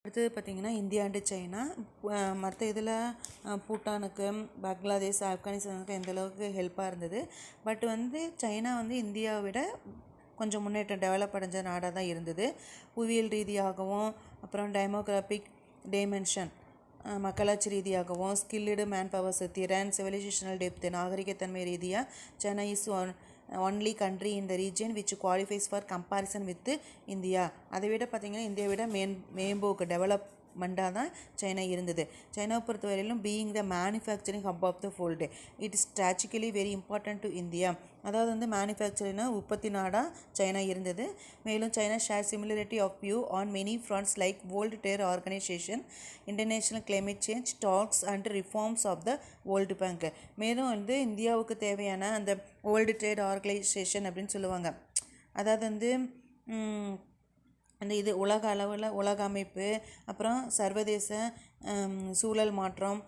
அடுத்தது பார்த்திங்கன்னா India and China. மற்ற இதில் பூட்டானுக்கு, பங்களாதேஷ், ஆப்கானிஸ்தானுக்கு எந்த அளவுக்கு ஹெல்ப்பாக இருந்தது. பட் சைனா இந்தியாவை விட கொஞ்சம் முன்னேற்றம் டெவலப் அடைஞ்ச நாடாக தான் இருந்தது. புவியியல் ரீதியாகவும், அப்புறம் டெமோகிராபிக் டைமென்ஷன் மக்களாட்சி ரீதியாகவும், ஸ்கில்டு மேன் பவர்ஸ், திறன், சிவிலைசேஷனல் டெப்த், நாகரிகத்தன்மை ரீதியாக China is only country in the region which qualifies for comparison with India. அதை விட பார்த்திங்கன்னா இந்தியாவை விட மேம்போக்கு டெவலப்மெண்ட்டாக தான் சைனா இருந்தது. சைனாவை பொறுத்தவரையிலும் being the manufacturing hub of the world, it is strategically very important to India. அதாவது மேனுஃபேக்சரிங்னா உற்பத்தி நாடாக சைனா இருந்தது. மேலும் China share similarity of view on many fronts like World Trade Organisation, international climate change talks and reforms of the World Bank. மேலும் இந்தியாவுக்கு தேவையான அந்த வேர்ல்டு ட்ரேட் ஆர்கனைசேஷன் அப்படின்னு சொல்லுவாங்க. அதாவது அந்த இது உலக அளவில் உலக அமைப்பு, அப்புறம் சர்வதேச சூழல் மாற்றம்,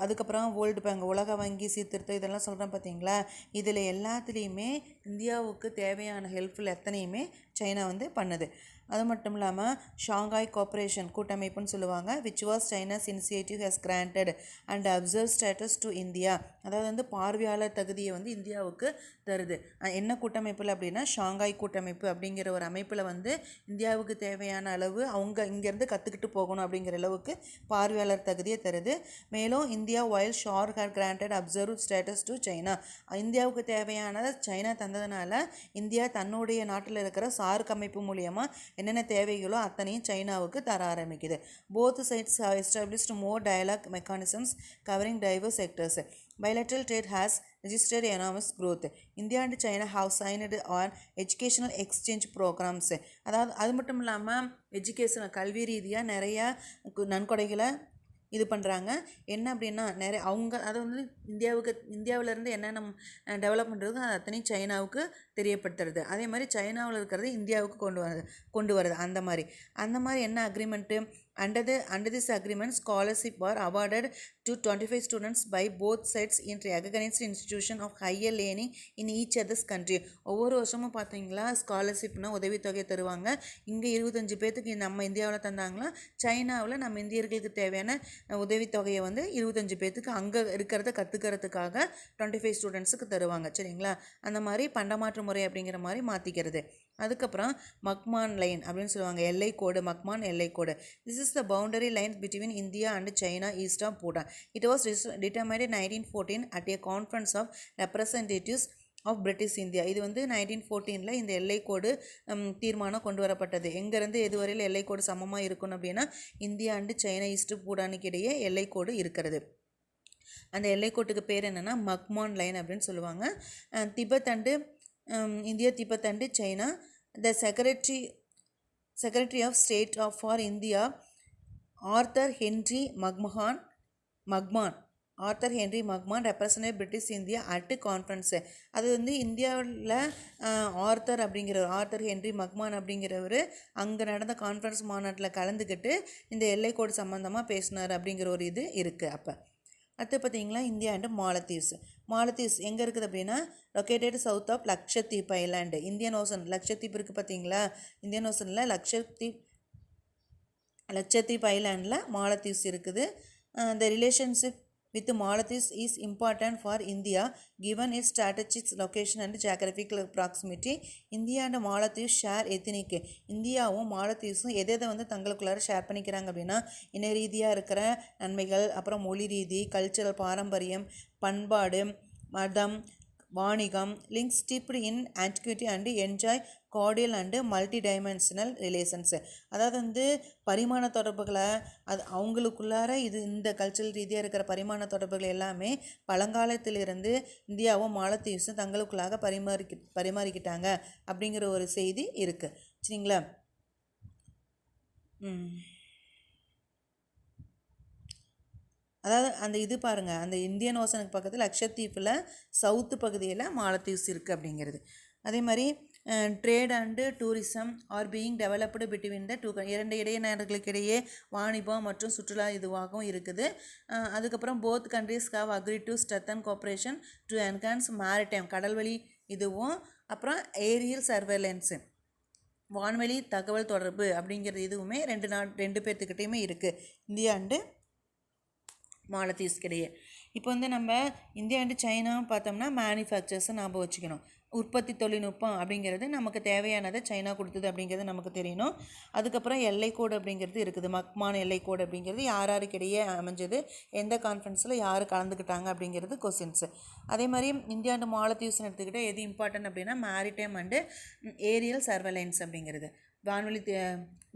அதுக்கப்புறம் வேர்ல்டு பேங்க், உலக வங்கி சீர்திருத்தம், இதெல்லாம் சொல்கிறேன் பார்த்தீங்களா. இதில் எல்லாத்துலேயுமே இந்தியாவுக்கு தேவையான ஹெல்ப்ஃபுல் எத்தனையுமே சைனா பண்ணுது. அது மட்டும் இல்லாமல் ஷாங்காய் கோஆப்ரேஷன் கூட்டமைப்புன்னு சொல்லுவாங்க, which was China's initiative has granted and observe status to India. அதாவது பார்வையாளர் தகுதியை இந்தியாவுக்கு தருது. என்ன கூட்டமைப்பில் அப்படின்னா ஷாங்காய் கூட்டமைப்பு அப்படிங்கிற ஒரு அமைப்பில் இந்தியாவுக்கு தேவையான அளவு அவங்க இங்கேருந்து கற்றுக்கிட்டு போகணும் அப்படிங்கிற அளவுக்கு பார்வையாளர் தகுதியை தருது. மேலும் India while share hair granted observe status to China, இந்தியாவுக்கு தேவையானதை சைனா தந்ததுனால இந்தியா தன்னுடைய நாட்டில் இருக்கிற சார்க் அமைப்பு மூலியமாக என்னென்ன தேவைகளோ அத்தனையும் சைனாவுக்கு தர ஆரம்பிக்குது. Both sides have established more dialogue mechanisms covering diverse sectors. Bilateral trade has registered enormous growth. India and China have signed on educational exchange programs. அதாவது அது மட்டும் இல்லாமல் எஜுகேஷனல் கல்வி ரீதியாக நிறையா நன்கொடைகளை இது பண்ணுறாங்க. என்ன அப்படின்னா நிறைய அவங்க அதை இந்தியாவிலேருந்து என்னென்ன டெவலப்மெண்ட் இருக்கோ அது அத்தனையும் சைனாவுக்கு தெரியப்படுத்துறது. அதே மாதிரி சைனாவில் இருக்கிறது இந்தியாவுக்கு கொண்டு வருது. அந்த மாதிரி என்ன agreement, under this agreement scholarship were awarded to 25 students by both sides in recognized institution of higher learning in each other's country. ஒவ்வொரு வருஷமும் பார்த்தீங்களா ஸ்காலர்ஷிப்னா உதவித்தொகை தருவாங்க. இங்கே 25 பேர்த்துக்கு நம்ம இந்தியாவில் தந்தாங்களா, சைனாவில் நம்ம இந்தியர்களுக்கு தேவையான உதவித்தொகையை 25 பேர்த்துக்கு அங்கே இருக்கிறத கற்றுக்கிறதுக்காக 25 ஸ்டூடெண்ட்ஸுக்கு தருவாங்க. சரிங்களா. அந்த மாதிரி பண்டமாற்று முறை அப்படிங்கிற மாதிரி மாற்றிக்கிறது. அதுக்கப்புறம் மக்மான் லைன் அப்படின்னு சொல்லுவாங்க, எல்லை கோடு, மக்மான் எல்லை கோடு. This is the boundary line between India and China east of Bhutan. It was determined in 1914 at a conference of representatives of British India. இது 1914 இந்த எல்லைக்கோடு தீர்மானம் கொண்டு வரப்பட்டது. எங்கேருந்து எதுவரையில் எல்லைக்கோடு சமமாக இருக்கணும் அப்படின்னா இந்தியா அண்டு சைனா ஈஸ்ட் பூட்டானுக்கு இடையே எல்லைக்கோடு இருக்கிறது. அந்த எல்லைக்கோட்டுக்கு பேர் என்னென்னா மக்மான் லைன் அப்படின்னு சொல்லுவாங்க. Tibet and India, Tibet and China. The secretary of state for India Arthur Henry McMahon represented British India at conference. அது இந்தியாவில் ஆர்தர் ஹென்றி மக்மான் அப்படிங்கிறவர் அங்கே நடந்த கான்ஃபரன்ஸ் மாநாட்டில் கலந்துக்கிட்டு இந்த எல்லைக்கோடு சம்மந்தமாக பேசினார் அப்படிங்கிற ஒரு இது இருக்குது. அப்போ அடுத்து பார்த்தீங்களா இந்தியா அண்டு மாலத்தீவ்ஸ் எங்கே இருக்குது அப்படின்னா located south of Lakshadweep island. Indian Ocean Lakshadweep இருக்குது பார்த்தீங்களா, இந்தியன் ஓசனில் லக்ஷத்தீப் ஐலாண்டில் மாலத்தீவ்ஸ் இருக்குது. The relationship with Maldives is important for India given its strategic location and geographical proximity. India and Maldives share ethnic. இந்தியாவும் மாலத்தீவ்ஸும் எதை தங்களுக்குள்ளார ஷேர் பண்ணிக்கிறாங்க அப்படின்னா இன ரீதியாக இருக்கிற நன்மைகள், அப்புறம் மொழி ரீதி, கல்ச்சரல் பாரம்பரியம், பண்பாடு, மதம், வாணிகம், links steeped in antiquity and enjoy cordial and multi dimensional relations. அதாவது பரிமாண தொடர்புகளை அவங்களுக்குள்ளார இந்த கல்ச்சரல் ரீதியாக இருக்கிற பரிமாண தொடர்புகள் எல்லாமே பழங்காலத்திலிருந்து இந்தியாவும் மாலத்தீவ்ஸும் தங்களுக்குள்ளாக பரிமாறிக்கிட்டாங்க அப்படிங்கிற ஒரு செய்தி இருக்குது. சரிங்களா. அதாவது அந்த இது பாருங்கள், அந்த இந்தியன் ஓசனுக்கு பக்கத்தில் லக்ஷத்தீப்பில் சவுத்து பகுதியில் மாலத்தீவ்ஸ் இருக்குது அப்படிங்கிறது. அதே மாதிரி trade and tourism are being developed between the இரண்டு இடையினர்களுக்கு இடையே வாணிபம் மற்றும் சுற்றுலா இதுவாகவும் இருக்குது. அதுக்கப்புறம் both countries have agree to strengthen cooperation to enhance maritime கடல்வழி இதுவும், அப்புறம் ஏரியல் சர்வேலன்ஸு வான்வெளி தகவல் தொடர்பு அப்படிங்கிறது இதுவுமே ரெண்டு பேர்த்துக்கிட்டையுமே இருக்குது, இந்தியா அண்டு மாலத்தீவ்ஸ்க்கு இடையே. இப்போ வந்து நம்ம இந்தியா அண்டு சைனா பார்த்தோம்னா மேனுஃபேக்சர்ஸை ஞாபகம் வச்சுக்கணும். உற்பத்தி தொழில்நுட்பம் அப்படிங்கிறது நமக்கு தேவையானதை சைனா கொடுத்தது அப்படிங்கிறது நமக்கு தெரியணும். அதுக்கப்புறம் எல்லைக்கோடு அப்படிங்கிறது இருக்குது. மக்மான் எல்லைக்கோடு அப்படிங்கிறது யார் யாருக்கிடையே அமைஞ்சது, எந்த கான்ஃபரன்ஸில் யார் கலந்துக்கிட்டாங்க அப்படிங்கிறது கொஸ்டின்ஸு. அதே மாதிரி இந்தியா அண்டு மாலத்தீவ்ஸ்னு எடுத்துக்கிட்டால் எது இம்பார்ட்டன்ட் அப்படின்னா மேரிடைம் அண்டு ஏரியல் சர்வேலன்ஸ் அப்படிங்கிறது,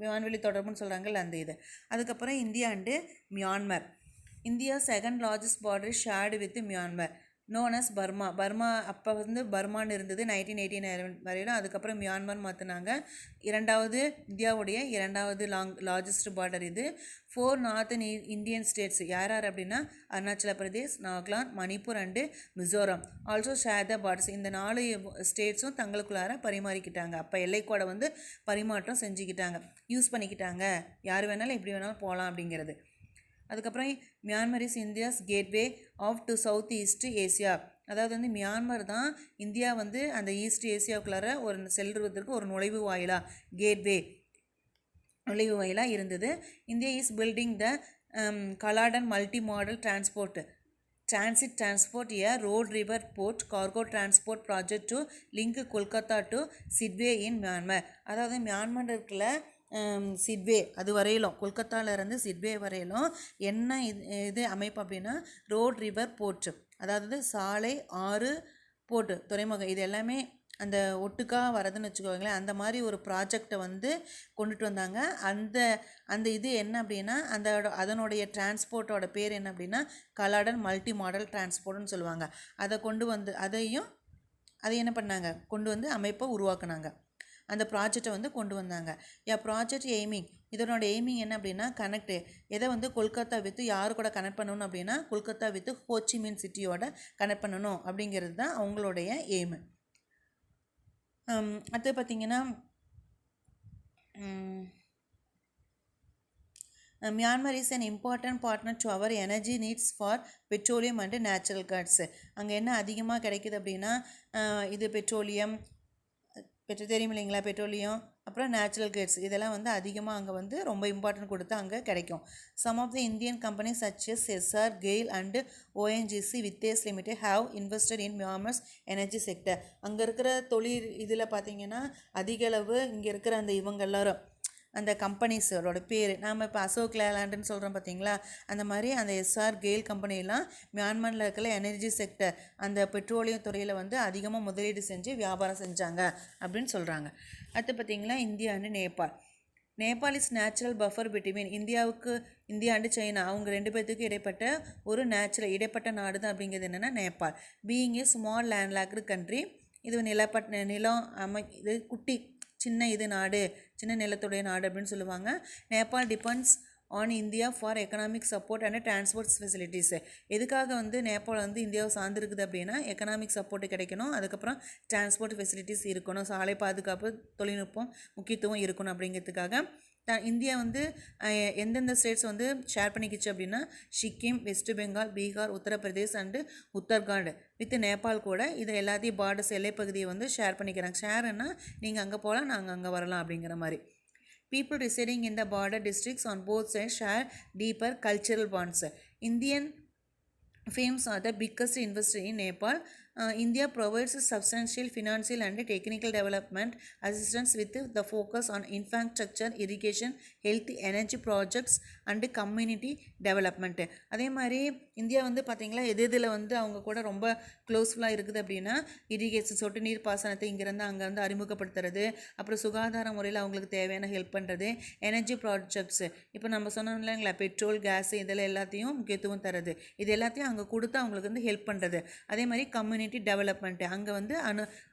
வான்வெளி தொடர்புன்னு சொல்கிறாங்கல்ல அந்த இது. அதுக்கப்புறம் India and Myanmar. India second largest border shared with Myanmar known as Burma. Burma அப்போ வந்து பர்மான்னு இருந்தது 1989 வரையிலும். அதுக்கப்புறம் மியான்மர் மாற்றினாங்க. இந்தியாவுடைய இரண்டாவது லார்ஜஸ்ட் பார்டர் இது. 4 நார்த்தன் இந்தியன் ஸ்டேட்ஸ் யார் அப்படின்னா Arunachal Pradesh, Nagaland, Manipur and Mizoram also share the borders. இந்த 4 ஸ்டேட்ஸும் தங்களுக்குள்ளார பரிமாறிக்கிட்டாங்க. அப்போ எல்லைக்கோடை வந்து பரிமாற்றம் செஞ்சுக்கிட்டாங்க, யூஸ் பண்ணிக்கிட்டாங்க. யார் வேணாலும் எப்படி வேணாலும் போகலாம் அப்படிங்கிறது. அதுக்கப்புறம் Myanmar is India's gateway of to South East Asia. அதாவது வந்து மியான்மர் தான் இந்தியா வந்து அந்த ஈஸ்ட் ஏசியாவுக்குள்ளார ஒரு செல்வதற்கு ஒரு நுழைவு வாயிலாக இருந்தது. India is building the Kaladan multi modal transit transport a road river port cargo transport project to link Kolkata to Sidway in Myanmar. அதாவது மியான்மர் இருக்குல்ல சிட்வே அது வரையிலும், கொல்கத்தாவிலேருந்து சிட்வே வரையிலும் என்ன இது அமைப்பு அப்படின்னா ரோட் ரிவர் போர்ட், அதாவது சாலை, ஆறு, போர்ட்டு, துறைமுகம், இது எல்லாமே அந்த ஒட்டுக்காக வரதுன்னு வச்சுக்கோங்களேன். அந்த மாதிரி ஒரு ப்ராஜெக்டை வந்து கொண்டுட்டு வந்தாங்க. அந்த இது என்ன அப்படின்னா அதனுடைய டிரான்ஸ்போர்ட்டோட பேர் என்ன அப்படின்னா கலாடன் மல்டி மாடல் டிரான்ஸ்போர்ட்னு சொல்லுவாங்க. அதை என்ன பண்ணாங்க, கொண்டு வந்து அமைப்பை உருவாக்குனாங்க. அந்த ப்ராஜெக்டை வந்து கொண்டு வந்தாங்க. ப்ராஜெக்ட் எய்மிங், இதனோட எய்மிங் என்ன அப்படின்னா கனெக்ட், எதை வந்து கொல்கத்தா வித்து யார் கூட கனெக்ட் பண்ணணும் அப்படின்னா கொல்கத்தா வித்து ஹோச்சிமின் சிட்டியோட கனெக்ட் பண்ணணும் அப்படிங்கிறது தான் அவங்களுடைய எய்மு. அடுத்து பார்த்திங்கன்னா Myanmar is an important partner to our energy needs for petroleum and natural gas. அங்கே என்ன அதிகமாக கிடைக்குது அப்படின்னா இது பெட்ரோலியம் தெரியும் இல்லைங்களா, பெட்ரோலியம், அப்புறம் நேச்சுரல் கேஸ், இதெல்லாம் வந்து அதிகமாக அங்கே வந்து ரொம்ப இம்பார்ட்டன்ட் கொடுத்து அங்கே கிடைக்கும். Some of the Indian companies such as Essar, GAIL and ONGC Videsh limited have invested in Myanmar's energy sector. அங்கே இருக்கிற தொழில் இதில் பார்த்திங்கன்னா அதிகளவு இங்கே இருக்கிற அந்த இவங்க எல்லாரும் அந்த கம்பெனிஸோட பேர் நாம் இப்போ அசோக் லேலாண்டுன்னு சொல்கிறோம் பார்த்தீங்களா, அந்த மாதிரி அந்த எஸ்ஆர், கெயில் கம்பெனிலாம் மியான்மரில் இருக்கிற எனர்ஜி செக்டர் அந்த பெட்ரோலியம் துறையில் வந்து அதிகமாக முதலீடு செஞ்சு வியாபாரம் செஞ்சாங்க அப்படின்னு சொல்கிறாங்க. அடுத்து பார்த்திங்கன்னா India and Nepal is natural buffer between India and China. அவங்க ரெண்டு பேர்த்துக்கு இடைப்பட்ட ஒரு இடைப்பட்ட நாடு தான் அப்படிங்கிறது என்னென்னா நேபாள். பீயிங் ஏ ஸ்மால் லேண்ட்லாக்டு கண்ட்ரி, இது இது குட்டி சின்ன நிலத்துடைய நாடு அப்படின்னு சொல்லுவாங்க. Nepal depends on India for economic support and transport facilities. எதுக்காக வந்து நேபாள் வந்து இந்தியாவை சார்ந்திருக்குது அப்படின்னா எக்கனாமிக் சப்போர்ட் கிடைக்கணும், அதுக்கப்புறம் டிரான்ஸ்போர்ட் ஃபெசிலிட்டிஸ் இருக்கணும், சாலை பாதுகாப்பு தொழில்நுட்பம் முக்கியத்துவம் இருக்கணும் அப்படிங்கிறதுக்காக இந்தியா வந்து எந்தெந்த ஸ்டேட்ஸ் வந்து ஷேர் பண்ணிக்கிச்சு அப்படின்னா Sikkim, west Bengal, Bihar, Uttar Pradesh and Uttarakhand with Nepal கூட இது எல்லாத்தையும் பார்டர்ஸ் எல்லைப்பகுதியை வந்து ஷேர் பண்ணிக்கிறாங்க. ஷேர்னா நீங்கள் அங்கே போகலாம், நாங்கள் அங்கே வரலாம் அப்படிங்கிற மாதிரி. People residing in the border districts on both sides share deeper cultural bonds. Indian firms are the biggest investor in Nepal. India provides substantial financial and technical development assistance with the focus on infrastructure, irrigation, health, energy projects and community development. அதே மாதிரி India வந்து பார்த்திங்களா இதில் வந்து அவங்க கூட ரொம்ப க்ளோஸ்ஃபுல்லாக இருக்குது அப்படின்னா இரிகேஷன், சொட்டு நீர் பாசனத்தை இங்கேருந்து அங்கே வந்து அறிமுகப்படுத்துறது, அப்புறம் சுகாதார முறையில் அவங்களுக்கு தேவையான ஹெல்ப் பண்ணுறது, எனர்ஜி ப்ராஜெக்ட்ஸ், இப்போ நம்ம சொன்னோம் இல்லைங்களா பெட்ரோல், கேஸ், இதில் எல்லாத்தையும் முக்கியத்துவம் தருது, இது எல்லாத்தையும் அங்கே கொடுத்து அவங்களுக்கு வந்து ஹெல்ப் பண்ணுறது. அதே மாதிரி கம்யூனிட்டி டெவலப்மெண்ட் அங்கே வந்து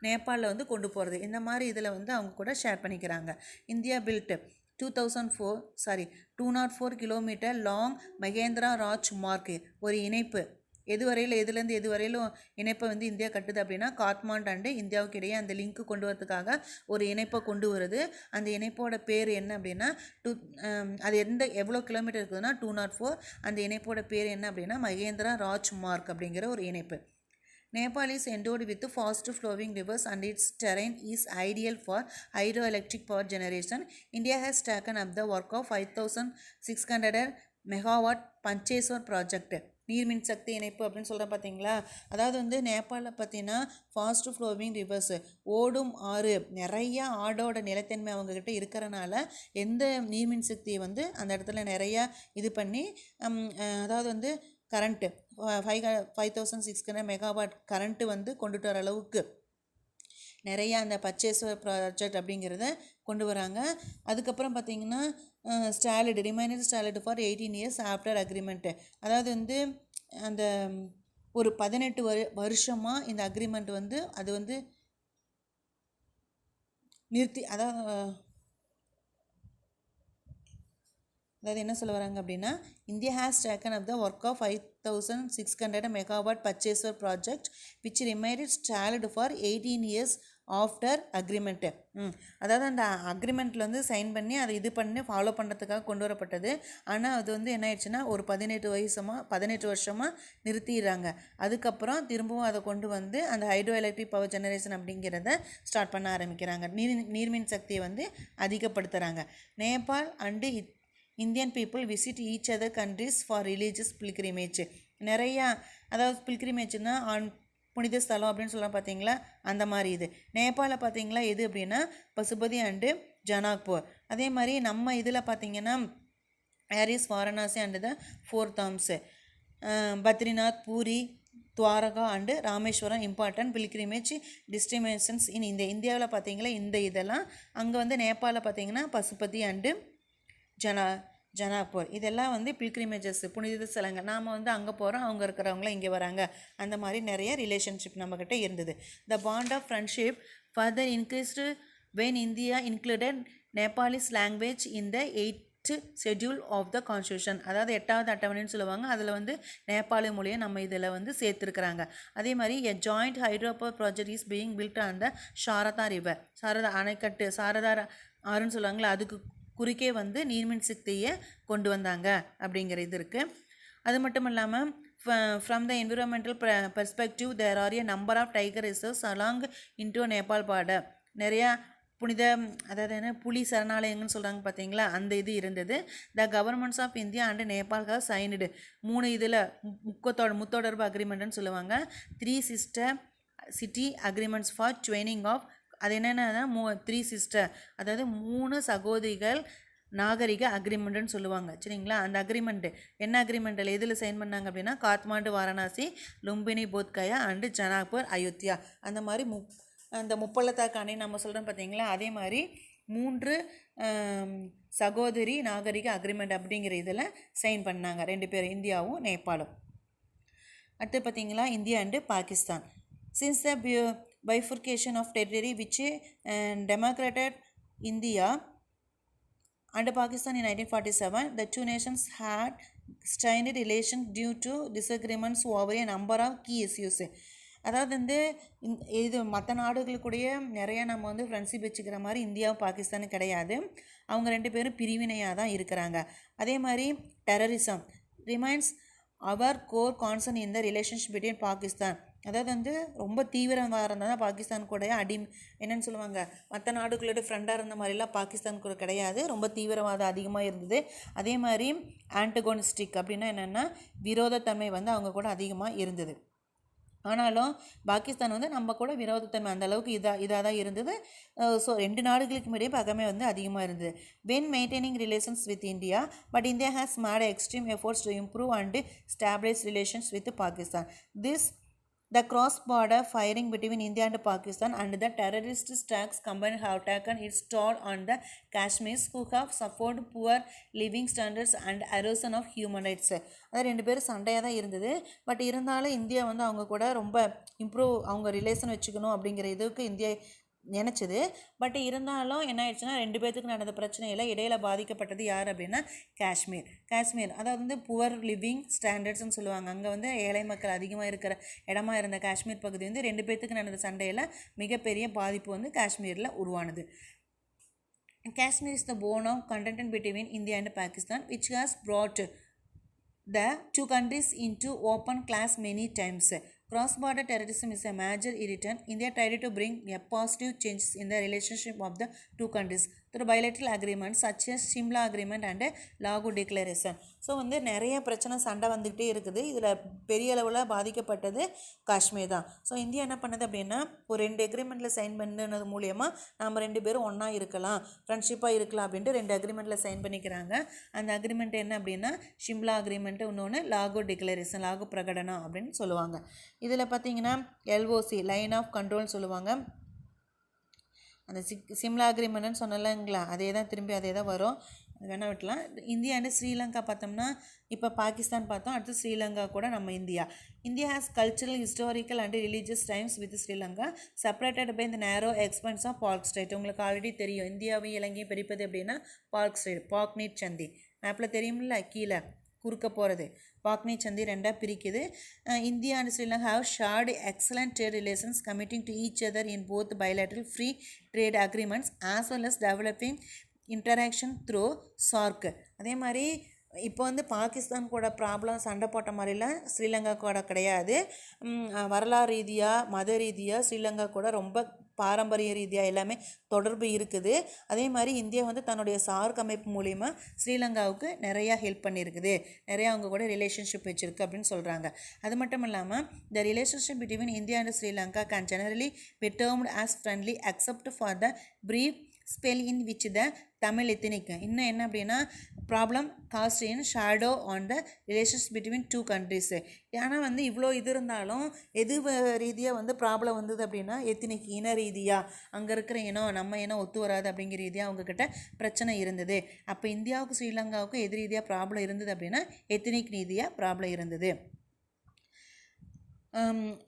நேபாளில் வந்து கொண்டு போகிறது, இந்த மாதிரி இதில் வந்து அவங்க கூட ஷேர் பண்ணிக்கிறாங்க. India built 204 kilometre long Mahendra Raj Marg, ஒரு இணைப்பு எதுலேருந்து எது வரையிலும் இணைப்பை வந்து இந்தியா கட்டுது அப்படின்னா காத்மாண்டு அண்டு இந்தியாவுக்கு இடையே அந்த லிங்க்கு கொண்டு வரதுக்காக ஒரு இணைப்பை கொண்டு வருது. அந்த இணைப்போட பேர் என்ன அப்படின்னா அது எவ்வளோ கிலோமீட்டர் இருக்குதுன்னா 204. அந்த இணைப்போட பேர் என்ன அப்படின்னா மகேந்திரா ராஜ் மார்க் அப்படிங்கிற ஒரு இணைப்பு. Nepal is endowed with fast flowing rivers and its terrain is ideal for hydroelectric power generation. India has taken up the work of 5,600 megawatt Pancheswar project. நீர்மின் சக்தி இணைப்பு அப்படின்னு சொல்கிறேன் பார்த்தீங்களா. அதாவது வந்து நேபாளில் பார்த்தீங்கன்னா ஃபாஸ்ட் ஃப்ளோவிங் ரிவர்ஸ், ஓடும் ஆறு, நிறையா ஆடோட நிலத்தன்மை அவங்கக்கிட்ட இருக்கிறனால எந்த நீர்மின் சக்தியை வந்து அந்த இடத்துல நிறையா இது பண்ணி அதாவது வந்து கரண்ட்டு 5,600 மெகாவாட் கரண்ட்டு வந்து கொண்டுட்டு வர அளவுக்கு நிறையா அந்த பச்சேஸ்வர் ப்ராஜெக்ட் அப்படிங்கிறத கொண்டு வராங்க. அதுக்கப்புறம் பார்த்திங்கன்னா remained stalled for 18 years after agreement. அதாவது வந்து அந்த ஒரு 18 வருஷமாக இந்த அக்ரிமெண்ட் வந்து அது வந்து நிறுத்தி அதாவது என்ன சொல்ல வராங்க அப்படின்னா, India has taken up the work of 5,600 megawatt Pancheshwar project which remained stalled for 18 years after agreement. அதாவது அந்த அக்ரிமெண்ட்டில் வந்து சைன் பண்ணி அதை இது பண்ணி ஃபாலோ பண்ணுறதுக்காக கொண்டு வரப்பட்டது. ஆனால் அது வந்து என்ன ஆயிடுச்சுன்னா ஒரு 18 வருஷமாக நிறுத்திடுறாங்க. அதுக்கப்புறம் திரும்பவும் அதை கொண்டு வந்து அந்த ஹைட்ரோ எலக்ட்ரிக் பவர் ஜெனரேஷன் அப்படிங்கிறத ஸ்டார்ட் பண்ண ஆரம்பிக்கிறாங்க. நீர்மின் சக்தியை வந்து அதிகப்படுத்துகிறாங்க. Nepal and Indian people visit each other countries for religious pilgrimage. நிறையா அதாவது பில்கிரிமேஜ்னா புனித ஸ்தலம் அப்படின்னு சொல்லலாம் பார்த்தீங்களா, அந்த மாதிரி இது. நேபாளில் பார்த்தீங்களா எது அப்படின்னா பசுபதி அண்டு ஜனாக்பூர். அதே மாதிரி நம்ம இதில் பார்த்தீங்கன்னா ஹாரிஸ், Varanasi and the 4 dhams, Badrinath, Puri, Dwarka and Rameswaram important pilgrimage destinations in இந்தியாவில் பார்த்தீங்களா இந்த இதெல்லாம். அங்கே வந்து நேபாளில் பார்த்தீங்கன்னா பசுபதி அண்டு ஜனாக்பூர் இதெல்லாம் வந்து பில்கிரிமேஜஸ் புனித ஸ்தலங்கள். நாம் வந்து அங்கே போகிறோம், அவங்க இருக்கிறவங்களாம் இங்கே வராங்க. அந்த மாதிரி நிறைய ரிலேஷன்ஷிப் நம்மக்கிட்ட இருந்தது. The bond of friendship further increased when India included Nepali's language in the 8th schedule of the constitution. அதாவது 8வது அட்டவணைன்னு சொல்லுவாங்க. அதில் வந்து நேபாளி மொழியை நம்ம இதில் வந்து சேர்த்துருக்குறாங்க. அதே மாதிரி a joint hydro power project is being built on the Sharda river. Sharda அணைக்கட்டு, சாரதா ஆறுன்னு சொல்லுவாங்களே, அதுக்கு குறுக்கே வந்து நீர்மின் சக்தியை கொண்டு வந்தாங்க அப்படிங்கிற இது இருக்குது. அது மட்டும் இல்லாமல் from the environmental perspective there are a number of tiger reserves along into Nepal border. நிறையா புனித அதாவது என்ன புலி சரணாலயங்கள்னு சொல்கிறாங்க பார்த்தீங்களா, அந்த இது இருந்தது. The governments of India and Nepal have signed 3 இதில் முத்தொடர்பு அக்ரிமெண்ட்னு சொல்லுவாங்க. 3 sister city agreements for training of. அது என்னென்னா 3 சிஸ்டர், அதாவது 3 சகோதரிகள் நாகரிக அக்ரிமெண்ட்டுன்னு சொல்லுவாங்க. சரிங்களா. அந்த அக்ரிமெண்ட்டு என்ன அக்ரிமெண்ட்டில் எதில் சைன் பண்ணாங்க அப்படின்னா காத்மாண்டு, வாரணாசி, லும்பினி, போத்கயா அண்டு ஜனாக்பூர், அயோத்தியா. அந்த மாதிரி அந்த முப்பள்ளத்தாக்கு அணை நம்ம சொல்கிறோம் பார்த்தீங்களா, அதே மாதிரி 3 சகோதரி நாகரிக அக்ரிமெண்ட் அப்படிங்கிற இதில் சைன் பண்ணாங்க 2 பேர், இந்தியாவும் நேபாளும். அடுத்து பார்த்தீங்களா India and Pakistan. Since the bifurcation of territory which democrated India and Pakistan in 1947, the two nations had strained relations due to disagreements over a number of key issues. அதாவது வந்து இது மற்ற நாடுகளுக்குடைய நிறையா நம்ம வந்து ஃப்ரெண்ட்ஷிப் வச்சுக்கிற மாதிரி இந்தியாவும் பாகிஸ்தானும் கிடையாது. அவங்க 2 பேரும் பிரிவினையாக தான் இருக்கிறாங்க. அதே மாதிரி terrorism remains our core concern in the relationship between Pakistan. அதாவது வந்து ரொம்ப தீவிரமாக இருந்தால் தான் பாகிஸ்தான் கூட என்னென்னு சொல்லுவாங்க, மற்ற நாடுகளோட ஃப்ரெண்டாக இருந்த மாதிரிலாம் பாகிஸ்தான் கூட கிடையாது. ரொம்ப தீவிரவாதம் அதிகமாக இருந்தது. அதே மாதிரி ஆன்டகோனிஸ்டிக் அப்படின்னா என்னென்னா விரோதத்தன்மை வந்து அவங்க கூட அதிகமாக இருந்தது. ஆனாலும் பாகிஸ்தான் வந்து நம்ம கூட விரோதத்தன்மை அந்தளவுக்கு இதாக தான் இருந்தது. ஸோ 2 நாடுகளுக்கும் இடையே பகமை வந்து அதிகமாக இருந்தது. When maintaining relations with India, but India has made extreme efforts to improve and establish relations with Pakistan. The cross-border firing between India and Pakistan and the terrorist attacks combined have taken its toll on the Kashmiris who have suffered poor living standards and erosion of human rights. அது 2 பேரும் சண்டையாக தான் இருந்தது. But இருந்தாலும் India வந்து அவங்க கூட ரொம்ப அவங்க ரிலேஷன் வச்சுக்கணும் அப்படிங்கிற இதுக்கு இந்தியா நினச்சிது. பட் இருந்தாலும் என்ன ஆயிடுச்சுன்னா 2 பேர்த்துக்கு நடந்த பிரச்சனையில் இடையில் பாதிக்கப்பட்டது யார் அப்படின்னா காஷ்மீர். அதாவது வந்து புவர் லிவிங் ஸ்டாண்டர்ட்ஸ்னு சொல்லுவாங்க. அங்கே வந்து ஏழை மக்கள் அதிகமாக இருக்கிற இடமா இருந்த காஷ்மீர் பகுதி வந்து 2 பேர்த்துக்கு நடந்த சண்டையில் மிகப்பெரிய பாதிப்பு வந்து காஷ்மீரில் உருவானது. Kashmir is the bone of contention between India and Pakistan which has brought the two countries into open clash many times. Cross-border terrorism is a major irritant. India tried to bring a positive changes in the relationship of the two countries through bilateral agreements such as Shimla Agreement and Lahore Declaration. So வந்து நிறைய பிரச்சனை சண்டை வந்துக்கிட்டே இருக்குது. இதில் பெரிய அளவில் பாதிக்கப்பட்டது காஷ்மீர் தான். ஸோ இந்தியா என்ன பண்ணுது அப்படின்னா, ஒரு 2 அக்ரிமெண்ட்டில் சைன் பண்ணினது மூலியமாக நம்ம 2 பேரும் ஒன்றா இருக்கலாம், ஃப்ரெண்ட்ஷிப்பாக இருக்கலாம் அப்படின்ட்டு 2 அக்ரிமெண்ட்டில் சைன் பண்ணிக்கிறாங்க. அந்த அக்ரிமெண்ட் என்ன அப்படின்னா ஷிம்லா அக்ரிமெண்ட்டு, இன்னொன்று லாகூர் டிக்ளரேஷன், லாகூர் பிரகடனம் அப்படின்னு சொல்லுவாங்க. இதில் பார்த்தீங்கன்னா எல்ஓசி லைன் ஆஃப் கண்ட்ரோல்னு சொல்லுவாங்க. அந்த சிம்லா அக்ரிமெண்ட்னு சொன்னலங்களா, அதே தான் திரும்பி அதே தான் வரும், வேணால் விட்டலாம். இந்தியா அண்ட் ஸ்ரீலங்கா பார்த்தோம்னா, இப்போ பாகிஸ்தான் பார்த்தோம், அடுத்து ஸ்ரீலங்கா கூட நம்ம India has cultural, historical and religious ties with Sri Lanka separated by இந்த narrow expanse of Palk Strait. உங்களுக்கு ஆல்ரெடி தெரியும், இந்தியாவையும் இலங்கையும் பிரிப்பது அப்படின்னா பால்க் ஸ்ட்ரைட், பாக்னீட் சந்தி மேப்பில் தெரியுமில்ல, கீழே குறுக்க போகிறது பாக்னீட் சந்தி 2ஆக பிரிக்குது. India and Sri Lanka have shared excellent trade relations committing to each other in both bilateral free trade agreements as well as developing interaction through SAARC. அதே மாதிரி இப்போ வந்து பாகிஸ்தான் கூட ப்ராப்ளம் சண்டை போட்ட மாதிரிலாம் ஸ்ரீலங்கா கூட கிடையாது. வரலாறு ரீதியாக, மத ரீதியாக ஸ்ரீலங்கா கூட ரொம்ப பாரம்பரிய ரீதியாக எல்லாமே தொடர்பு இருக்குது. அதே மாதிரி இந்தியா வந்து தன்னுடைய சார்க் அமைப்பு மூலிமா ஸ்ரீலங்காவுக்கு நிறையா ஹெல்ப் பண்ணியிருக்குது, நிறையா அவங்க கூட ரிலேஷன்ஷிப் வச்சுருக்கு அப்படின்னு சொல்கிறாங்க. அது மட்டும் இல்லாமல் த relationship between India and Sri Lanka can generally B டேர்ம்டு as friendly except for the brief spell in which the Tamil ethnic. இன்னும் என்ன அப்படின்னா, problem cost in shadow on the relations between 2 countries. ஏன்னா வந்து இவ்வளோ இது இருந்தாலும் எது ரீதியாக வந்து ப்ராப்ளம் வந்தது அப்படின்னா, எத்தினிக் இன ரீதியாக, அங்கே இருக்கிற இனம் நம்ம இனம் ஒத்து வராது அப்படிங்கிற ரீதியாக அவங்கக்கிட்ட பிரச்சனை இருந்தது. அப்போ இந்தியாவுக்கு ஸ்ரீலங்காவுக்கு எது ரீதியாக ப்ராப்ளம் இருந்தது அப்படின்னா, எத்தினிக் ரீதியாக ப்ராப்ளம் இருந்தது.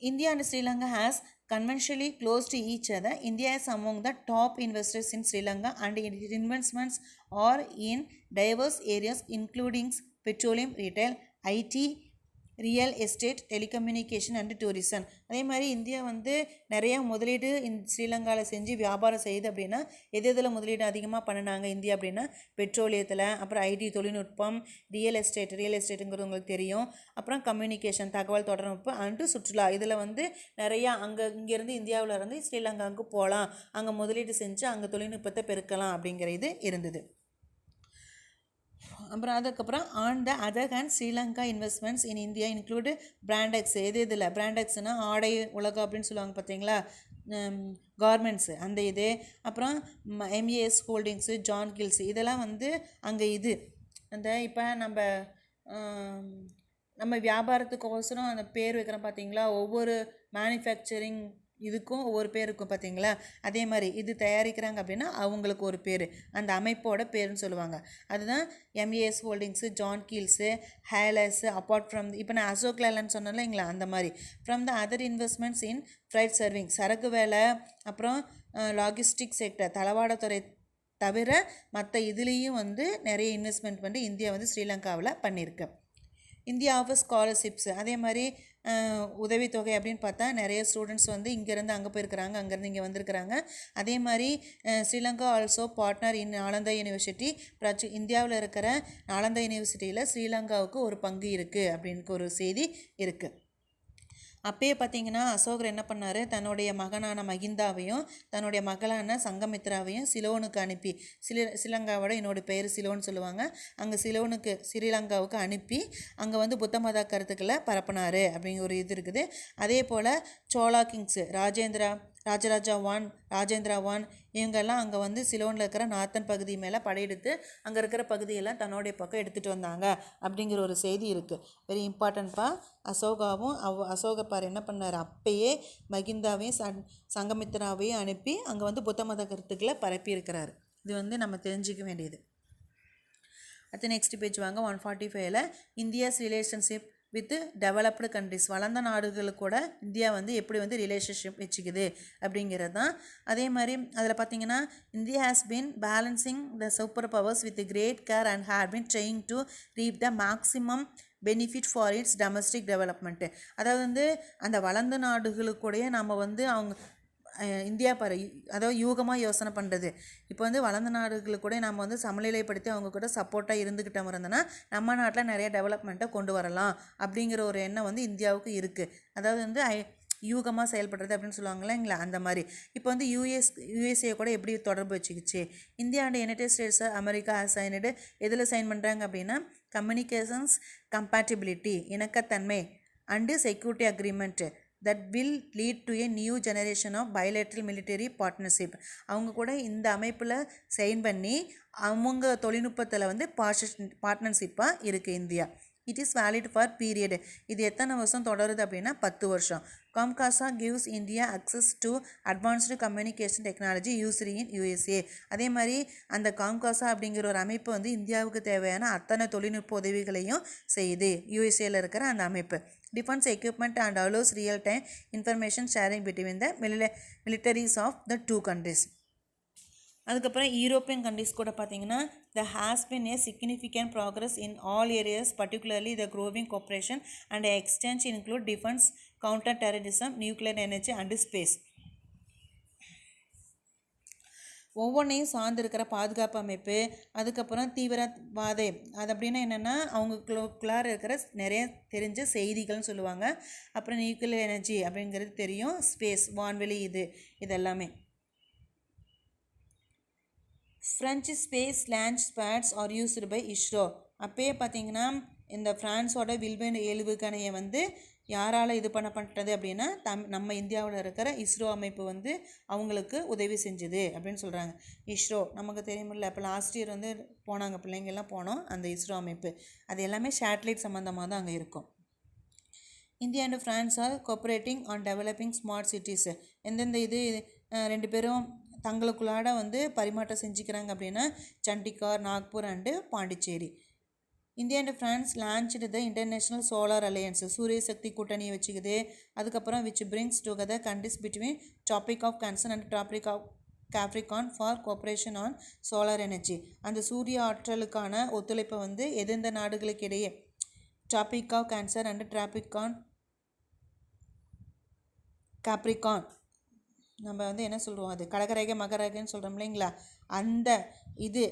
India and Sri Lanka has conventionally close to each other. India is among the top investors in Sri Lanka and its investments are in diverse areas including petroleum, retail, IT, real estate, telecommunication and tourism. அதே மாதிரி India வந்து நிறையா முதலீடு ஸ்ரீலங்காவில் செஞ்சு வியாபாரம் செய்யுது. அப்படின்னா எது எதில் முதலீடு அதிகமாக பண்ணினாங்க இந்தியா அப்படின்னா, பெட்ரோலியத்தில், அப்புறம் ஐடி தொழில்நுட்பம், ரியல் எஸ்டேட்டுங்கிறது உங்களுக்கு தெரியும், அப்புறம் கம்யூனிகேஷன் தகவல் தொடர்பு அண்டு சுற்றுலா. இதில் வந்து நிறையா இங்கேருந்து இந்தியாவில் இருந்து ஸ்ரீலங்காவுக்கு போகலாம், அங்கே முதலீடு செஞ்சு அங்கே தொழில்நுட்பத்தை பெருக்கலாம் அப்படிங்கிற இது இருந்தது. அப்புறம் அதுக்கப்புறம் on the other hand Sri Lanka investments in India include Brandix. இதில் பிராண்டெக்ஸ்னால் ஆடை உலகம் அப்படின்னு சொல்லுவாங்க பார்த்தீங்களா, கார்மெண்ட்ஸு அந்த இது, அப்புறம் எம்ஏஎஸ் ஹோல்டிங்ஸு, ஜான் கில்ஸு, இதெல்லாம் வந்து அங்கே இது அந்த இப்போ நம்ம வியாபாரத்துக்கோசரம் அந்த பேர் வைக்கிறோம் பார்த்தீங்களா, ஒவ்வொரு மேனுஃபேக்சரிங் இதுக்கும் ஒவ்வொரு பேர் இருக்கும் பார்த்தீங்களா, அதே மாதிரி இது தயாரிக்கிறாங்க அப்படின்னா அவங்களுக்கு ஒரு பேர், அந்த அமைப்போட பேருன்னு சொல்லுவாங்க. அதுதான் MAS holdings, John Keells, Hayleys. Apart from இப்போ நான் அசோக் லேலண்ட் சொன்னேன் இல்லைங்களா, அந்த மாதிரி from the other investments in freight serving, சரக்கு வேலை, அப்புறம் லாஜிஸ்டிக் செக்டர், தளவாடத்துறை தவிர மற்ற இதுலேயும் வந்து நிறைய இன்வெஸ்ட்மெண்ட் வந்து இந்தியா வந்து ஸ்ரீலங்காவில் பண்ணியிருக்கு. இந்தியா ஆஃபர் ஸ்காலர்ஷிப்ஸு, அதே மாதிரி உதவித்தொகை அப்படின்னு பார்த்தா நிறைய ஸ்டூடெண்ட்ஸ் வந்து இங்கேருந்து அங்கே போயிருக்கிறாங்க, அங்கேருந்து இங்கே வந்திருக்கிறாங்க. அதே மாதிரி Sri Lanka also partner in Nalanda university இந்தியாவில் இருக்கிற நாலந்தா யூனிவர்சிட்டியில் ஸ்ரீலங்காவுக்கு ஒரு பங்கு இருக்குது அப்படின்னு ஒரு செய்தி இருக்குது. அப்பயே பார்த்தீங்கன்னா அசோகர் என்ன பண்ணார், தன்னுடைய மகனான மகிந்தாவையும் தன்னுடைய மகளான சங்கமித்ராவையும் சிலோனுக்கு அனுப்பி, ஸ்ரீலங்காவோட என்னோட பெயர் சிலோன்னு சொல்லுவாங்க, அங்கே சிலோனுக்கு ஸ்ரீலங்காவுக்கு அனுப்பி அங்கே வந்து புத்த மத கருத்துக்களை பரப்பினார் அப்படிங்கிற ஒரு இது இருக்குது. அதே போல் சோலா கிங்ஸு, ராஜேந்திரா ஒன் இவங்கெல்லாம் அங்கே வந்து சிலோனில் இருக்கிற நார்த்தன் பகுதி மேலே படையெடுத்து அங்கே இருக்கிற பகுதியெல்லாம் தன்னுடைய பக்கம் எடுத்துகிட்டு வந்தாங்க அப்படிங்கிற ஒரு செய்தி இருக்குது. வெரி இம்பார்ட்டன்ட்பா. அசோகர் பார் என்ன பண்ணார், அப்பயே மகிந்தாவையும் சங்கமித்ராவையும் அனுப்பி அங்கே வந்து புத்த மத கருத்துக்களை பரப்பியிருக்கிறார். இது வந்து நம்ம தெரிஞ்சிக்க வேண்டியது. அடுத்து நெக்ஸ்ட் பேஜ் வாங்க. 145ல் India's relationship with developed countries, வளர்ந்த நாடுகளுக்கு கூட இந்தியா வந்து எப்படி வந்து ரிலேஷன்ஷிப் வச்சுக்குது அப்படிங்கிறது தான். அதே மாதிரி அதில் பார்த்தீங்கன்னா, India has been balancing the super powers with great care and had been trying to reap the maximum benefit for its domestic development. அதாவது வந்து அந்த வளர்ந்த நாடுகளுக்குடைய நம்ம வந்து அவங்க இந்தியா பாரு, அதாவது யூகமாக யோசனை பண்ணுறது. இப்போ வந்து வளர்ந்த நாடுகளுக்கு கூட நம்ம வந்து சமநிலைப்படுத்தி அவங்க கூட சப்போர்ட்டாக இருந்துக்கிட்ட இருந்தோன்னா நம்ம நாட்டில் நிறைய டெவலப்மெண்ட்டை கொண்டு வரலாம் அப்படிங்கிற ஒரு எண்ணம் வந்து இந்தியாவுக்கு இருக்குது. அதாவது வந்து யூகமாக செயல்படுறது அப்படின்னு சொல்லுவாங்க இல்லைங்களா, அந்த மாதிரி. இப்போ வந்து யூஎஸ்ஏ கூட எப்படி தொடர்பு வச்சுக்கிச்சு, India and United States America signed எதில் சைன் பண்ணுறாங்க அப்படின்னா கம்யூனிகேஷன்ஸ் கம்பேட்டிபிலிட்டி, இணக்கத்தன்மை and security agreement that will lead to a new generation of bilateral military partnership. அவங்க கூட இந்த அமைப்பில் சைன் பண்ணி அவங்க தொழில்நுட்பத்தில் வந்து பார்ட்னர்ஷிப்பாக இருக்குது India. It is valid for period. இது எத்தனை வருஷம் தொடருது அப்படின்னா 10 வருஷம். COMCASA gives India access to advanced communication technology used in USA. அதே மாதிரி அந்த காம்காசா அப்படிங்கிற ஒரு அமைப்பு வந்து இந்தியாவுக்கு தேவையான அத்தனை தொழில்நுட்ப உதவிகளையும் செய்யுது யூஎஸ்ஏல இருக்கிற அந்த அமைப்பு. Defense equipment and allows real-time information sharing between the militaries of the two countries. அதுக்கப்புறம் யூரோப்பியன் கண்ட்ரிஸ் கூட பார்த்தீங்கன்னா there has been a significant progress in all areas, particularly the growing cooperation and exchange include defense, counter-terrorism, nuclear energy and space. ஒவ்வொன்றையும் இருக்கிற பாதுகாப்பு அமைப்பு, அதுக்கப்புறம் தீவிரவாத, அது அப்படின்னா என்னென்னா அவங்களுக்குள்ளார இருக்கிற நிறைய தெரிஞ்ச செய்திகள்னு சொல்லுவாங்க. அப்புறம் நியூக்ளியர் எனர்ஜி அப்படிங்கிறது தெரியும், ஸ்பேஸ் வான்வெளி, இதெல்லாமே. French space launch pads are used by ISRO. அப்பயே பார்த்தீங்கன்னா இந்த ஃப்ரான்ஸோட வில்வெளி ஏவுகணையை வந்து யாரால் இது பண்ணப்பட்டது அப்படின்னா நம்ம இந்தியாவில் இருக்கிற இஸ்ரோ அமைப்பு வந்து அவங்களுக்கு உதவி செஞ்சுது அப்படின்னு சொல்கிறாங்க. இஸ்ரோ நமக்கு தெரியுமில்ல, இப்போ லாஸ்ட் இயர் வந்து போனாங்க பிள்ளைங்கள்லாம் போனோம் அந்த இஸ்ரோ அமைப்பு. அது எல்லாமே சேட்டலைட் சம்மந்தமாக தான் அங்கே இருக்கும். India and France are cooperating on developing smart cities. எந்தெந்த இது ரெண்டு பேரும் தங்களுக்குள்ளாட வந்து பரிமாற்றம் செஞ்சுக்கிறாங்க அப்படின்னா Chandigarh, Nagpur and Pondicherry. India and France launched the international solar alliance, சூரிய சக்தி கூட்டணியை வச்சுக்குது. அதுக்கப்புறம் which brings together countries between topic of concern and topic of Capricorn for cooperation on solar energy. அந்த சூரிய ஆற்றலுக்கான ஒத்துழைப்பை வந்து எந்தெந்த நாடுகளுக்கு இடையே topic of cancer and topic of Capricorn, நம்ம வந்து என்ன சொல்லுவோம், அது கடகரேகை மகரேகைன்னு சொல்கிறோம் இல்லைங்களா, அந்த இது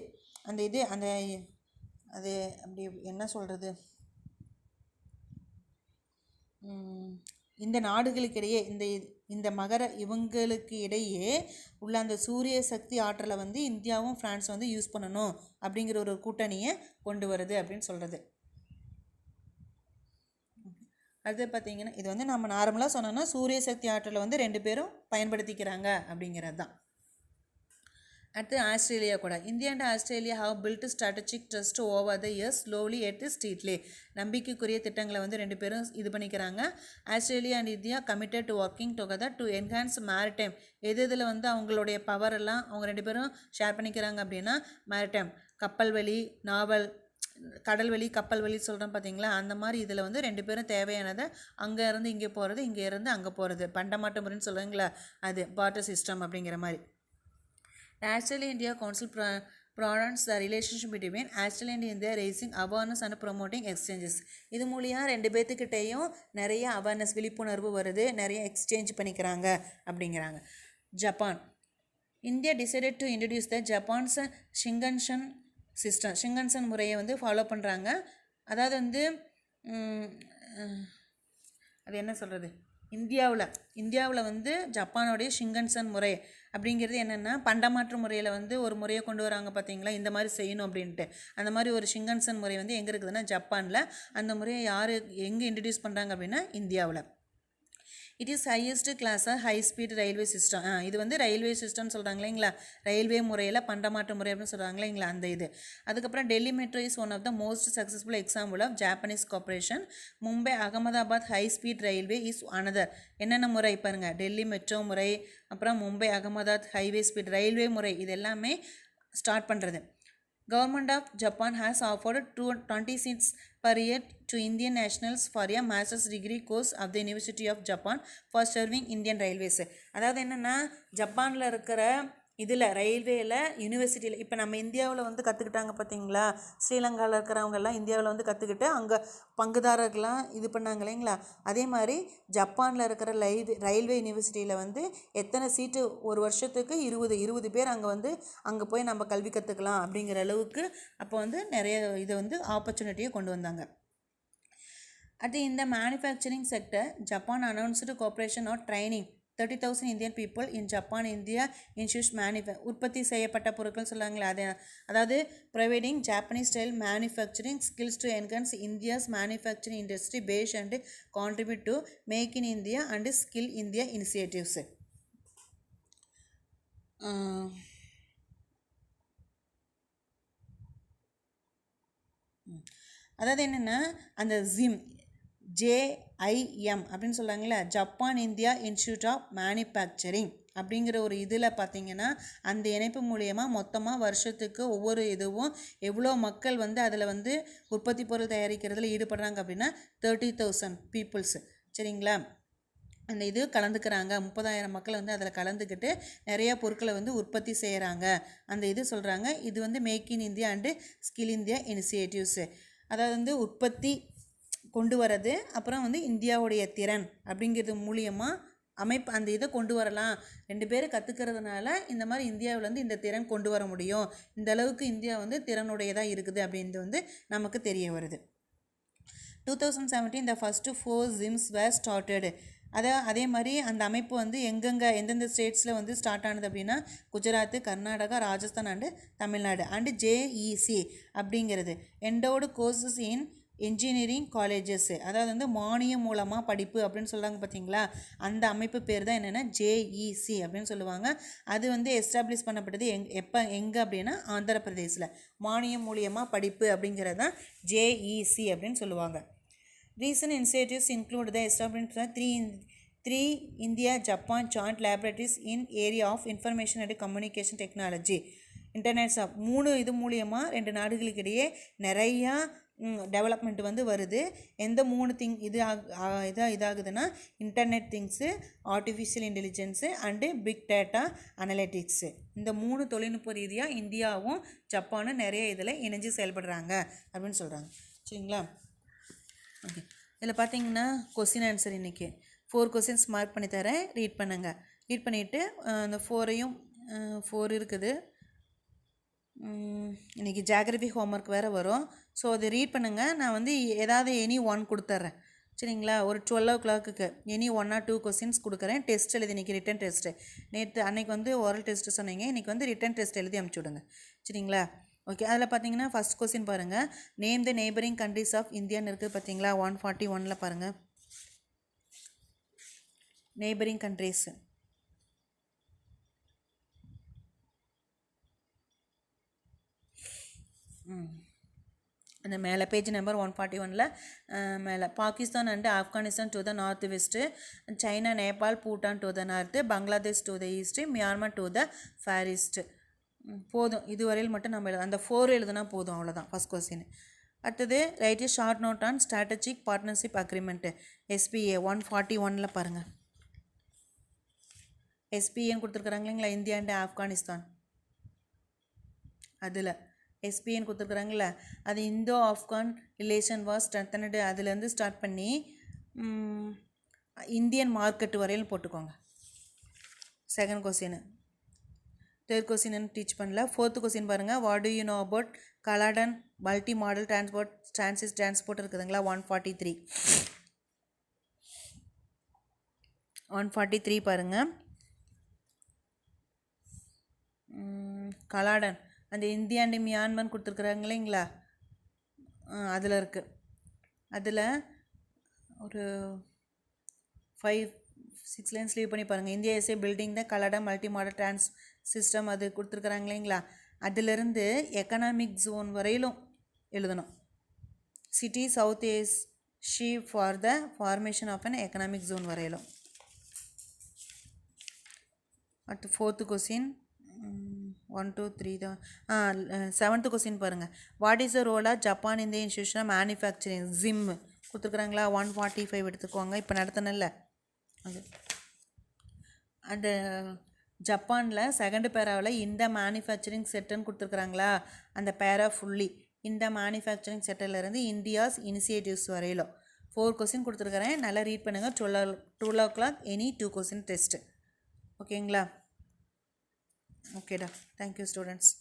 அது அப்படி என்ன சொல்கிறது, இந்த நாடுகளுக்கிடையே இந்த இவங்களுக்கு இடையே உள்ள அந்த சூரிய சக்தி ஆற்றலை வந்து இந்தியாவும் ஃப்ரான்ஸ் வந்து யூஸ் பண்ணணும் அப்படிங்கிற ஒரு கூட்டணியை கொண்டு வருது அப்படின்னு சொல்கிறது. அடுத்து பார்த்தீங்கன்னா இது வந்து நம்ம நார்மலாக சொன்னோன்னா சூரிய சக்தி ஆற்றலை வந்து ரெண்டு பேரும் பயன்படுத்திக்கிறாங்க அப்படிங்கிறது தான். அடுத்து ஆஸ்திரேலியா கூட. India and Australia have built strategic trust over the years slowly and steadily. நம்பிக்கைக்குரிய திட்டங்களை வந்து ரெண்டு பேரும் இது பண்ணிக்கிறாங்க. Australia and India committed to working together to enhance maritime. இதில் வந்து அவங்களுடைய பவர் எல்லாம் அவங்க ரெண்டு பேரும் ஷேர் பண்ணிக்கிறாங்க அப்படின்னா மேரிடைம், கப்பல்வெளி, நாவல், கடல்வெளி, கப்பல்வெளி சொல்கிறோம் பார்த்தீங்களா, அந்த மாதிரி இதில் வந்து ரெண்டு பேரும் தேவையானதை அங்கே இருந்து இங்கே போகிறது, இங்கே இருந்து அங்கே போகிறது, பண்டமாட்டு முறைன்னு சொல்லுவீங்களா, அது பார்ட்டர் சிஸ்டம் அப்படிங்கிற மாதிரி. Australia India Council broadens the relationship between Australia and India, raising awareness and promoting exchanges. இது மூலியம் ரெண்டு பேர்த்துக்கிட்டேயும் நிறைய அவேர்னஸ், விழிப்புணர்வு வருது, நிறைய எக்ஸ்சேஞ்ச் பண்ணிக்கிறாங்க அப்படிங்கிறாங்க. Japan. India decided to introduce the Japan's Shinkansen system. Shinkansen முறையை வந்து ஃபாலோ பண்ணுறாங்க. அதாவது வந்து அது என்ன சொல்கிறது, இந்தியாவில் வந்து ஜப்பானுடைய ஷிங்கன்சன் முறை அப்படிங்கிறது என்னென்னா பண்டமாற்று முறையில் வந்து ஒரு முறையை கொண்டு வராங்க பார்த்தீங்களா, இந்த மாதிரி செய்யணும் அப்படின்ட்டு. அந்த மாதிரி ஒரு ஷிங்கன்சன் முறை வந்து எங்கே இருக்குதுன்னா ஜப்பானில். அந்த முறையை யார் எங்கே இன்ட்ரடியூஸ் பண்ணுறாங்க அப்படின்னா இந்தியாவில். இட் இஸ் ஹையஸ்ட் கிளாஸாக ஹை ஸ்பீட் ரயில்வே சிஸ்டம். இது வந்து ரயில்வே சிஸ்டம்னு சொல்கிறாங்க இல்லைங்களா, ரயில்வே முறையில் பண்டமாற்று முறை அப்படின்னு சொல்கிறாங்க இல்லைங்களா, அந்த இது. அதுக்கப்புறம் Delhi metro is one of the most successful example of Japanese corporation. Mumbai Ahmedabad high speed railway is another. என்னென்ன முறை பாருங்கள், டெல்லி மெட்ரோ முறை, அப்புறம் Mumbai Ahmedabad highway speed railway முறை, இது எல்லாமே ஸ்டார்ட் பண்ணுறது. Government of Japan has offered 20 seats per year to Indian nationals for a master's degree course of the University of Japan for serving Indian Railways. அதாவது என்னென்னா ஜப்பானில் இருக்கிற இதில் ரயில்வேயில் யூனிவர்சிட்டியில் இப்போ நம்ம இந்தியாவில் வந்து கற்றுக்கிட்டாங்க பார்த்தீங்களா, ஸ்ரீலங்காவில் இருக்கிறவங்கெல்லாம் இந்தியாவில் வந்து கற்றுக்கிட்டு அங்கே பங்குதாரர்கள்லாம் இது பண்ணாங்க இல்லைங்களா, அதே மாதிரி ஜப்பானில் இருக்கிற ரயில்வே யூனிவர்சிட்டியில் வந்து எத்தனை சீட்டு ஒரு வருஷத்துக்கு 20 பேர் அங்கே வந்து அங்கே போய் நம்ம கல்வி கற்றுக்கலாம் அப்படிங்கிற அளவுக்கு அப்போ வந்து நிறைய இதை வந்து ஆப்பர்ச்சுனிட்டியை கொண்டு வந்தாங்க. In the manufacturing sector, Japan announced cooperation or training 30,000 Indian people in Japan India Institute உற்பத்தி செய்யப்பட்ட பொருட்கள் சொல்லுவாங்களே அது, அதாவது providing Japanese style manufacturing skills to enhance India's manufacturing industry base and contribute to Make in India and Skill India initiatives. அதாவது என்னென்னா அந்த JIM அப்படின்னு சொல்கிறாங்களே, Japan India institute of manufacturing அப்படிங்கிற ஒரு இதில் பார்த்திங்கன்னா அந்த இணைப்பு மூலியமாக மொத்தமாக வருஷத்துக்கு ஒவ்வொரு இதுவும் எவ்வளோ மக்கள் வந்து அதில் வந்து உற்பத்தி பொருள் தயாரிக்கிறதுல ஈடுபடுறாங்க அப்படின்னா 30,000 பீப்புள்ஸு, சரிங்களா, அந்த இது கலந்துக்கிறாங்க. 30,000 மக்கள் வந்து அதில் கலந்துக்கிட்டு நிறையா பொருட்களை வந்து உற்பத்தி செய்கிறாங்க. அந்த இது சொல்கிறாங்க. இது வந்து make in India and skill India initiatives, அதாவது வந்து உற்பத்தி கொண்டு வரது, அப்புறம் வந்து இந்தியாவுடைய திறன் அப்படிங்கிறது மூலியமாக அமைப்பு அந்த இதை கொண்டு வரலாம். 2 பேர் கற்றுக்கிறதுனால இந்த மாதிரி இந்தியாவில் வந்து இந்த திறன் கொண்டு வர முடியும், இந்த அளவுக்கு இந்தியா வந்து திறனுடையதாக இருக்குது அப்படின்றது வந்து நமக்கு தெரிய வருது. 2017 the first 4 ZIMs were started. அதே மாதிரி அந்த அமைப்பு வந்து எந்தெந்த ஸ்டேட்ஸில் வந்து ஸ்டார்ட் ஆனது அப்படின்னா Gujarat, Karnataka, Rajasthan and Tamil Nadu. And JEC அப்படிங்கிறது எண்டோடு கோர்சஸ் இன் இன்ஜினியரிங் காலேஜஸ், அதாவது வந்து மானியம் மூலமாக படிப்பு அப்படின்னு சொல்கிறாங்க பார்த்தீங்களா, அந்த அமைப்பு பேர் தான் என்னென்னா JEC அப்படின்னு சொல்லுவாங்க. அது வந்து எஸ்டாப்ளிஷ் பண்ணப்பட்டது எங்கே அப்படின்னா ஆந்திர பிரதேசில். மானியம் மூலியமாக படிப்பு அப்படிங்கிறது தான் JEC அப்படின்னு சொல்லுவாங்க. Recent initiatives include the establishment of three India-Japan joint laboratories in area of information and communication technology. Internets of 3 இது மூலியமாக 2 நாடுகளுக்கு இடையே நிறையா டெவலப்மெண்ட் வந்து வருது. எந்த 3 இதாகுதுன்னா internet things, artificial intelligence and big data analytics. இந்த 3 தொழில்நுட்ப ரீதியாக இந்தியாவும் ஜப்பானும் நிறைய இதில் இணைஞ்சு செயல்படுறாங்க அப்படின்னு சொல்கிறாங்க, சரிங்களா. ஓகே, இதில் பார்த்தீங்கன்னா கொஸ்டின் ஆன்சர் இன்றைக்கி 4 கொஸ்டின்ஸ் மார்க் பண்ணி தரேன், ரீட் பண்ணுங்கள். ரீட் பண்ணிவிட்டு அந்த 4 இருக்குது. இன்றைக்கி ஜியாகிரபி ஹோம்ஒர்க் வேறு வரும். ஸோ அதை ரீட் பண்ணுங்கள். நான் வந்து ஏதாவது எனி 1 கொடுத்துட்றேன், சரிங்களா. ஒரு 12 o'clock எனி 1 or 2 கொஸ்டின்ஸ் கொடுக்குறேன். டெஸ்ட் எழுதி இன்றைக்கி ரிட்டன் டெஸ்ட்டு. அன்றைக்கி வந்து ஓரல் டெஸ்ட்டு சொன்னீங்க, இன்றைக்கி வந்து ரிட்டன் டெஸ்ட் எழுதி அனுப்பிச்சி விடுங்க, சரிங்களா. ஓகே, அதில் பார்த்தீங்கன்னா ஃபஸ்ட் கொஸ்டின் பாருங்கள். Name the neighbouring countries of இந்தியான்னு இருக்குது பார்த்தீங்களா. 141 பாருங்கள், நெய்பரிங் கண்ட்ரிஸ். அந்த மேலே பேஜ் நம்பர் 141 மேலே Pakistan and Afghanistan to the north west, China, Nepal, Bhutan to the north, Bangladesh to the east, Myanmar to the far east. போதும், இதுவரையில் மட்டும் நம்ம அந்த 4 எழுதுனா போதும், அவ்வளோதான் ஃபஸ்ட் கொஸ்டின். அடுத்தது write a short note on strategic partnership agreement SPA 141 பாருங்கள். SPAன்னு கொடுத்துருக்குறாங்க இல்லைங்களா, இந்தியா அண்ட் ஆப்கானிஸ்தான். அதில் SPAன்னு கொடுத்துருக்குறாங்களா, அது Indo Afghan relation was strengthened, அதுலேருந்து ஸ்டார்ட் பண்ணி இந்தியன் மார்க்கெட் வரையிலும் போட்டுக்கோங்க. Second question. Third question teach பண்ணல. ஃபோர்த்து கொஸ்டின் பாருங்கள். What do you know about Kaladan multi modal transport இருக்குதுங்களா. 143 பாருங்கள். கலாடன் அந்த இந்தியா அண்ட் மியான்மர் கொடுத்துருக்குறாங்க இல்லைங்களா, அதில் இருக்குது. அதில் ஒரு 5-6 லைன்ஸ் லீவ் பண்ணி பாருங்கள். India is building the Kalada multi modal trans system அது கொடுத்துருக்குறாங்க இல்லைங்களா. அதிலிருந்து எக்கனாமிக் ஜோன் வரையிலும் எழுதணும். City south Asia for the formation of an economic zone வரையிலும். அடுத்து ஃபோர்த்து கொஸ்டின் 1 2 3 தான். செவன்த்து கொஸ்டின் பாருங்கள். What is the role of Japan இந்த இன்ஸ்டியூஷன் ஆஃப் மேனுஃபேக்சரிங் ZIM கொடுத்துருக்குறாங்களா. 145 எடுத்துக்குவாங்க. இப்போ நடத்தினல அது அந்த ஜப்பானில் செகண்ட் பேராவில் இந்த மேனுஃபேக்சரிங் செட்டுன்னு கொடுத்துருக்குறாங்களா, அந்த பேரா ஃபுல்லி இந்த மேனுஃபேக்சரிங் செட்டிலேருந்து இந்தியாஸ் இனிஷியேட்டிவ்ஸ் வரையிலும் 4 கொஸ்டின் கொடுத்துருக்குறேன். நல்லா ரீட் பண்ணுங்கள். 12 o'clock எனி 2 கொஸ்டின் டெஸ்ட்டு. ஓகேங்களா? ஓகேடா. Thank you students.